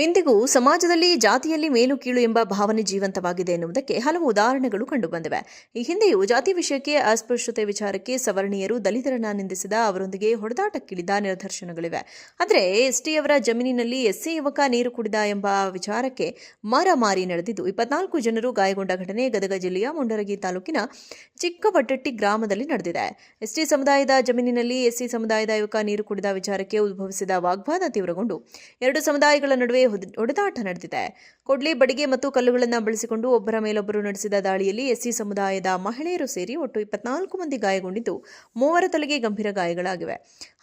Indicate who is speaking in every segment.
Speaker 1: ಇಂದಿಗೂ ಸಮಾಜದಲ್ಲಿ ಜಾತಿಯಲ್ಲಿ ಮೇಲು ಕೀಳು ಎಂಬ ಭಾವನೆ ಜೀವಂತವಾಗಿದೆ ಎನ್ನುವುದಕ್ಕೆ ಹಲವು ಉದಾಹರಣೆಗಳು ಕಂಡುಬಂದಿವೆ. ಈ ಹಿಂದೆಯೂ ಜಾತಿ ವಿಷಯಕ್ಕೆ ಅಸ್ಪೃಶ್ಯತೆ ವಿಚಾರಕ್ಕೆ ಸವರ್ಣೀಯರು ದಲಿತರನ್ನ ನಿಂದಿಸಿದ ಅವರೊಂದಿಗೆ ಹೊಡೆದಾಟಕ್ಕಿಳಿದ ನಿದರ್ಶನಗಳಿವೆ. ಆದರೆ ಎಸ್ಟಿಯವರ ಜಮೀನಿನಲ್ಲಿ ಎಸ್ಸಿ ಯುವಕ ನೀರು ಕುಡಿದ ಎಂಬ ವಿಚಾರಕ್ಕೆ ಮಾರಾಮಾರಿ ನಡೆದಿದ್ದು 24 ಜನರು ಗಾಯಗೊಂಡ ಘಟನೆ ಗದಗ ಜಿಲ್ಲೆಯ ಮುಂಡರಗಿ ತಾಲೂಕಿನ ಚಿಕ್ಕವಟ್ಟಟ್ಟಿ ಗ್ರಾಮದಲ್ಲಿ ನಡೆದಿದೆ. ಎಸ್ಟಿ ಸಮುದಾಯದ ಜಮೀನಿನಲ್ಲಿ ಎಸ್ಸಿ ಸಮುದಾಯದ ಯುವಕ ನೀರು ಕುಡಿದ ವಿಚಾರಕ್ಕೆ ಉದ್ಭವಿಸಿದ ವಾಗ್ವಾದ ತೀವ್ರಗೊಂಡು ಎರಡು ಸಮುದಾಯಗಳ ನಡುವೆ ಹೊಡೆದಾಟ ನಡೆದಿದೆ. ಕೊಡ್ಲಿ, ಬಡಿಗೆ ಮತ್ತು ಕಲ್ಲುಗಳನ್ನು ಬಳಸಿಕೊಂಡು ಒಬ್ಬರ ಮೇಲೊಬ್ಬರು ನಡೆಸಿದ ದಾಳಿಯಲ್ಲಿ ಎಸ್ಸಿ ಸಮುದಾಯದ ಮಹಿಳೆಯರು ಸೇರಿ ಒಟ್ಟು 24 ಮಂದಿ ಗಾಯಗೊಂಡಿದ್ದು, ಮೂವರ ತಲೆಗೆ ಗಂಭೀರ ಗಾಯಗಳಾಗಿವೆ.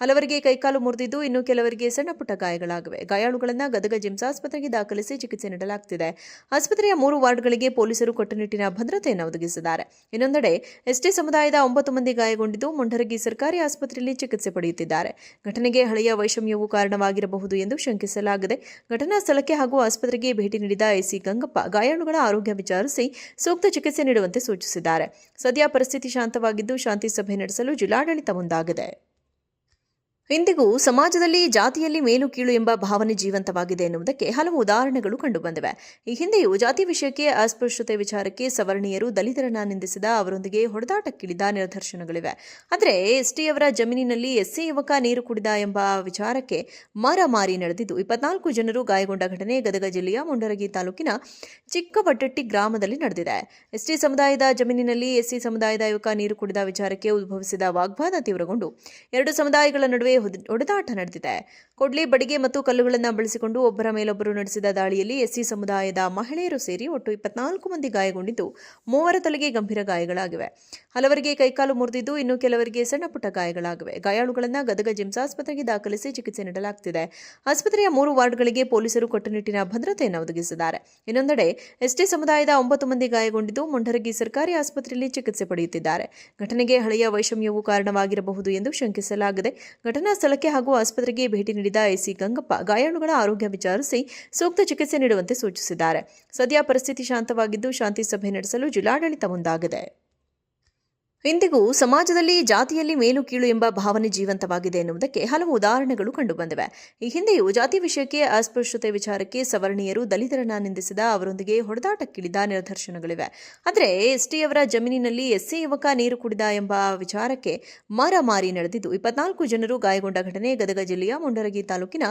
Speaker 1: ಹಲವರಿಗೆ ಕೈಕಾಲು ಮುರಿದಿದ್ದು, ಇನ್ನು ಕೆಲವರಿಗೆ ಸಣ್ಣಪುಟ್ಟ ಗಾಯಗಳಾಗಿವೆ. ಗಾಯಾಳುಗಳನ್ನು ಗದಗ ಜಿಮ್ಸ್ ಆಸ್ಪತ್ರೆಗೆ ದಾಖಲಿಸಿ ಚಿಕಿತ್ಸೆ ನೀಡಲಾಗುತ್ತಿದೆ. ಆಸ್ಪತ್ರೆಯ 3 ವಾರ್ಡ್ಗಳಿಗೆ ಪೊಲೀಸರು ಕಟ್ಟುನಿಟ್ಟಿನ ಭದ್ರತೆಯನ್ನು ಒದಗಿಸಿದ್ದಾರೆ. ಇನ್ನೊಂದೆಡೆ ಎಸ್ಟಿ ಸಮುದಾಯದ 9 ಮಂದಿ ಗಾಯಗೊಂಡಿದ್ದು, ಮುಂಡರಗಿ ಸರ್ಕಾರಿ ಆಸ್ಪತ್ರೆಯಲ್ಲಿ ಚಿಕಿತ್ಸೆ ಪಡೆಯುತ್ತಿದ್ದಾರೆ. ಘಟನೆಗೆ ಹಳೆಯ ವೈಷಮ್ಯವು ಕಾರಣವಾಗಿರಬಹುದು ಎಂದು ಶಂಕಿಸಲಾಗಿದೆ. ಘಟನಾ ಸ್ಥಳಕ್ಕೆ ಹಾಗೂ ಆಸ್ಪತ್ರೆಗೆ ಭೇಟಿ ನೀಡಿದ ಎಸಿ ಗಂಗಪ್ಪ ಗಾಯಾಳುಗಳ ಆರೋಗ್ಯ ವಿಚಾರಿಸಿ ಸೂಕ್ತ ಚಿಕಿತ್ಸೆ ನೀಡುವಂತೆ ಸೂಚಿಸಿದ್ದಾರೆ. ಸದ್ಯ ಪರಿಸ್ಥಿತಿ ಶಾಂತವಾಗಿದ್ದು, ಶಾಂತಿ ಸಭೆ ನಡೆಸಲು ಜಿಲ್ಲಾಡಳಿತ ಮುಂದಾಗಿದೆ. ಇಂದಿಗೂ ಸಮಾಜದಲ್ಲಿ ಜಾತಿಯಲ್ಲಿ ಮೇಲು ಕೀಳು ಎಂಬ ಭಾವನೆ ಜೀವಂತವಾಗಿದೆ ಎನ್ನುವುದಕ್ಕೆ ಹಲವು ಉದಾಹರಣೆಗಳು ಕಂಡುಬಂದಿವೆ. ಈ ಹಿಂದೆಯೂ ಜಾತಿ ವಿಷಯಕ್ಕೆ ಅಸ್ಪೃಶ್ಯತೆ ವಿಚಾರಕ್ಕೆ ಸವರ್ಣೀಯರು ದಲಿತರನ್ನ ನಿಂದಿಸಿದ ಅವರೊಂದಿಗೆ ಹೊಡೆದಾಟಕ್ಕಿಳಿದ ನಿದರ್ಶನಗಳಿವೆ. ಆದರೆ ಎಸ್ಟಿಯವರ ಜಮೀನಿನಲ್ಲಿ ಎಸ್ಸಿ ಯುವಕ ನೀರು ಕುಡಿದ ಎಂಬ ವಿಚಾರಕ್ಕೆ ಮಾರಾಮಾರಿ ನಡೆದಿದ್ದು 24 ಜನರು ಗಾಯಗೊಂಡ ಘಟನೆ ಗದಗ ಜಿಲ್ಲೆಯ ಮುಂಡರಗಿ ತಾಲೂಕಿನ ಚಿಕ್ಕವಟ್ಟಟ್ಟಿ ಗ್ರಾಮದಲ್ಲಿ ನಡೆದಿದೆ. ಎಸ್ಟಿ ಸಮುದಾಯದ ಜಮೀನಿನಲ್ಲಿ ಎಸ್ಸಿ ಸಮುದಾಯದ ಯುವಕ ನೀರು ಕುಡಿದ ವಿಚಾರಕ್ಕೆ ಉದ್ಭವಿಸಿದ ವಾಗ್ವಾದ ತೀವ್ರಗೊಂಡು ಎರಡು ಸಮುದಾಯಗಳ ನಡುವೆ ಹೊಡೆದಾಟ ನಡೆದಿದೆ. ಕೊಡ್ಲಿ, ಬಡಿಗೆ ಮತ್ತು ಕಲ್ಲುಗಳನ್ನು ಬಳಸಿಕೊಂಡು ಒಬ್ಬರ ಮೇಲೊಬ್ಬರು ನಡೆಸಿದ ದಾಳಿಯಲ್ಲಿ ಎಸ್ಸಿ ಸಮುದಾಯದ ಮಹಿಳೆಯರು ಸೇರಿ ಒಟ್ಟು 24 ಮಂದಿ ಗಾಯಗೊಂಡಿದ್ದು, ಮೂವರ ತಲೆಗೆ ಗಂಭೀರ ಗಾಯಗಳಾಗಿವೆ. ಹಲವರಿಗೆ ಕೈಕಾಲು ಮುರಿದಿದ್ದು, ಇನ್ನು ಕೆಲವರಿಗೆ ಸಣ್ಣಪುಟ್ಟ ಗಾಯಗಳಾಗಿವೆ. ಗಾಯಾಳುಗಳನ್ನು ಗದಗ ಜಿಮ್ಸ್ ಆಸ್ಪತ್ರೆಗೆ ದಾಖಲಿಸಿ ಚಿಕಿತ್ಸೆ ನೀಡಲಾಗುತ್ತಿದೆ. ಆಸ್ಪತ್ರೆಯ 3 ವಾರ್ಡ್ಗಳಿಗೆ ಪೊಲೀಸರು ಕಟ್ಟುನಿಟ್ಟಿನ ಭದ್ರತೆಯನ್ನು ಒದಗಿಸಿದ್ದಾರೆ. ಇನ್ನೊಂದೆಡೆ ಎಸ್ಟಿ ಸಮುದಾಯದ 9 ಮಂದಿ ಗಾಯಗೊಂಡಿದ್ದು, ಮುಂಡರಗಿ ಸರ್ಕಾರಿ ಆಸ್ಪತ್ರೆಯಲ್ಲಿ ಚಿಕಿತ್ಸೆ ಪಡೆಯುತ್ತಿದ್ದಾರೆ. ಘಟನೆಗೆ ಹಳೆಯ ವೈಷಮ್ಯವು ಕಾರಣವಾಗಿರಬಹುದು ಎಂದು ಶಂಕಿಸಲಾಗಿದೆ. ಘಟನಾ ಸ್ಥಳಕ್ಕೆ ಹಾಗೂ ಆಸ್ಪತ್ರೆಗೆ ಭೇಟಿ ನೀಡಿದ ಎಸಿ ಗಂಗಪ್ಪ ಗಾಯಾಳುಗಳ ಆರೋಗ್ಯ ವಿಚಾರಿಸಿ ಸೂಕ್ತ ಚಿಕಿತ್ಸೆ ನೀಡುವಂತೆ ಸೂಚಿಸಿದ್ದಾರೆ. ಸದ್ಯ ಪರಿಸ್ಥಿತಿ ಶಾಂತವಾಗಿದ್ದು, ಶಾಂತಿ ಸಭೆ ನಡೆಸಲು ಜಿಲ್ಲಾಡಳಿತ ಮುಂದಾಗಿದೆ. ಇಂದಿಗೂ ಸಮಾಜದಲ್ಲಿ ಜಾತಿಯಲ್ಲಿ ಮೇಲು ಕೀಳು ಎಂಬ ಭಾವನೆ ಜೀವಂತವಾಗಿದೆ ಎನ್ನುವುದಕ್ಕೆ ಹಲವು ಉದಾಹರಣೆಗಳು ಕಂಡುಬಂದಿವೆ. ಈ ಹಿಂದೆಯೂ ಜಾತಿ ವಿಷಯಕ್ಕೆ ಅಸ್ಪೃಶ್ಯತೆ ವಿಚಾರಕ್ಕೆ ಸವರ್ಣೀಯರು ದಲಿತರನ್ನ ನಿಂದಿಸಿದ ಅವರೊಂದಿಗೆ ಹೊಡೆದಾಟಕ್ಕಿಳಿದ ನಿದರ್ಶನಗಳಿವೆ. ಆದರೆ ಎಸ್ಟಿಯವರ ಜಮೀನಿನಲ್ಲಿ ಎಸ್ಸಿ ಯುವಕ ನೀರು ಕುಡಿದ ಎಂಬ ವಿಚಾರಕ್ಕೆ ಮಾರಾಮಾರಿ ನಡೆದಿದ್ದು 24 ಜನರು ಗಾಯಗೊಂಡ ಘಟನೆ ಗದಗ ಜಿಲ್ಲೆಯ ಮುಂಡರಗಿ ತಾಲೂಕಿನ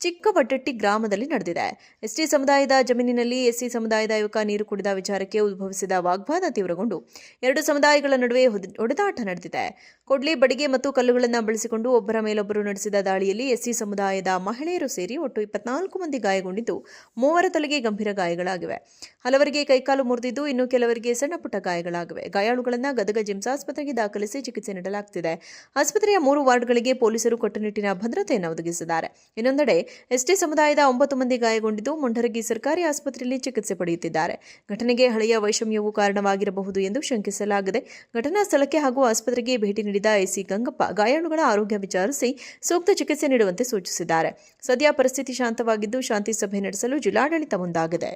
Speaker 1: ಚಿಕ್ಕವಟ್ಟಟ್ಟಿ ಗ್ರಾಮದಲ್ಲಿ ನಡೆದಿದೆ. ಎಸ್ಟಿ ಸಮುದಾಯದ ಜಮೀನಿನಲ್ಲಿ ಎಸ್ಸಿ ಸಮುದಾಯದ ಯುವಕ ನೀರು ಕುಡಿದ ವಿಚಾರಕ್ಕೆ ಉದ್ಭವಿಸಿದ ವಾಗ್ವಾದ ತೀವ್ರಗೊಂಡು ಎರಡು ಸಮುದಾಯಗಳ ನಡುವೆ ಹೊಡೆದಾಟ ನಡೆದಿದೆ. ಕೊಡ್ಲಿ, ಬಡಿಗೆ ಮತ್ತು ಕಲ್ಲುಗಳನ್ನು ಬಳಸಿಕೊಂಡು ಒಬ್ಬರ ಮೇಲೊಬ್ಬರು ನಡೆಸಿದ ದಾಳಿಯಲ್ಲಿ ಎಸ್ಸಿ ಸಮುದಾಯದ ಮಹಿಳೆಯರು ಸೇರಿ ಒಟ್ಟು 24 ಮಂದಿ ಗಾಯಗೊಂಡಿದ್ದು, ಮೂವರ ತಲೆಗೆ ಗಂಭೀರ ಗಾಯಗಳಾಗಿವೆ. ಹಲವರಿಗೆ ಕೈಕಾಲು ಮುರಿದಿದ್ದು, ಇನ್ನು ಕೆಲವರಿಗೆ ಸಣ್ಣಪುಟ್ಟ ಗಾಯಗಳಾಗಿವೆ. ಗಾಯಾಳುಗಳನ್ನು ಗದಗ ಜಿಮ್ಸ್ ಆಸ್ಪತ್ರೆಗೆ ದಾಖಲಿಸಿ ಚಿಕಿತ್ಸೆ ನೀಡಲಾಗುತ್ತಿದೆ. ಆಸ್ಪತ್ರೆಯ 3 ವಾರ್ಡ್ಗಳಿಗೆ ಪೊಲೀಸರು ಕಟ್ಟುನಿಟ್ಟಿನ ಭದ್ರತೆಯನ್ನು ಒದಗಿಸಿದ್ದಾರೆ. ಇನ್ನೊಂದೆಡೆ ಎಸ್ಟಿ ಸಮುದಾಯದ 9 ಮಂದಿ ಗಾಯಗೊಂಡಿದ್ದು, ಮುಂಡರಗಿ ಸರ್ಕಾರಿ ಆಸ್ಪತ್ರೆಯಲ್ಲಿ ಚಿಕಿತ್ಸೆ ಪಡೆಯುತ್ತಿದ್ದಾರೆ. ಘಟನೆಗೆ ಹಳೆಯ ವೈಷಮ್ಯವು ಕಾರಣವಾಗಿರಬಹುದು ಎಂದು ಶಂಕಿಸಲಾಗಿದೆ. ಘಟನಾ ಸ್ಥಳಕ್ಕೆ ಹಾಗೂ ಆಸ್ಪತ್ರೆಗೆ ಭೇಟಿ ನೀಡಿದ ಎಸಿ ಗಂಗಪ್ಪ ಗಾಯಾಳುಗಳ ಆರೋಗ್ಯ ವಿಚಾರಿಸಿ ಸೂಕ್ತ ಚಿಕಿತ್ಸೆ ನೀಡುವಂತೆ ಸೂಚಿಸಿದ್ದಾರೆ. ಸದ್ಯ ಪರಿಸ್ಥಿತಿ ಶಾಂತವಾಗಿದ್ದು, ಶಾಂತಿ ಸಭೆ ನಡೆಸಲು ಜಿಲ್ಲಾಡಳಿತ ಮುಂದಾಗಿದೆ.